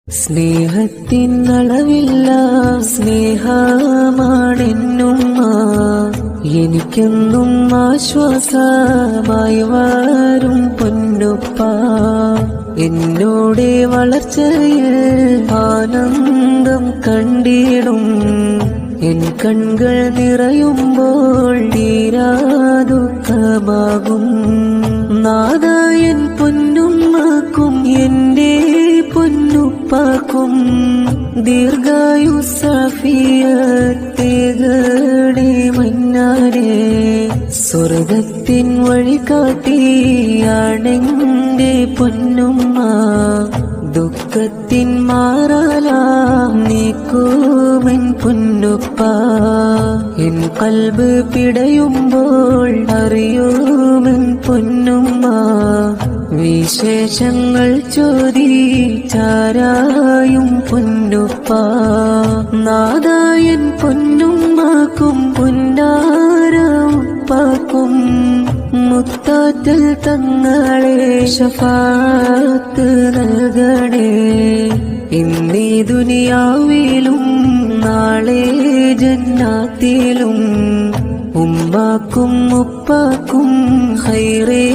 സ്നേഹത്തിൻ അളവില്ല സ്നേഹമാണെന്നുമ്മ, എനിക്കെന്നും ആശ്വാസമായി വരും പൊന്നുപ്പ. എന്നോടെ വളർച്ചയിൽ ആനന്ദം കണ്ടിടും എൻ കൺകൾ നിറയുമ്പോൾ തീരാ ദുഃഖമാകും. നാദായൻ പൊന്നുമ്മക്കും എന്റെ പൊന്നുപ്പാക്കും ദീർഘായുസ്സാഫിയത്തേകണേ മന്നാരെ. സ്വർഗത്തിൻ വഴി കാട്ടിയാണെന്റെ പൊന്നുമ്മ, ദുഃഖത്തിൻ മാറാലാം നീക്കുമെൻ പൊന്നുപ്പ. എൻ കൽബ് പിടയുമ്പോൾ അറിയുമെൻ പൊന്നുമ്മ, വിശേഷങ്ങൾ ചോദിച്ചാരായും പൊന്നുപ്പ. നാദായൻ പൊന്നുമ്മക്കും പൊന്നാരപ്പാക്കും മുത്താറ്റൽ തങ്ങളെ ശഫാഅത്ത് നൽകണേ. ഇന്നീ ദുനിയാവിലും നാളെ ജന്നാത്തിലും ഉമ്മാക്കും ഉപ്പാക്കും ഖൈറേ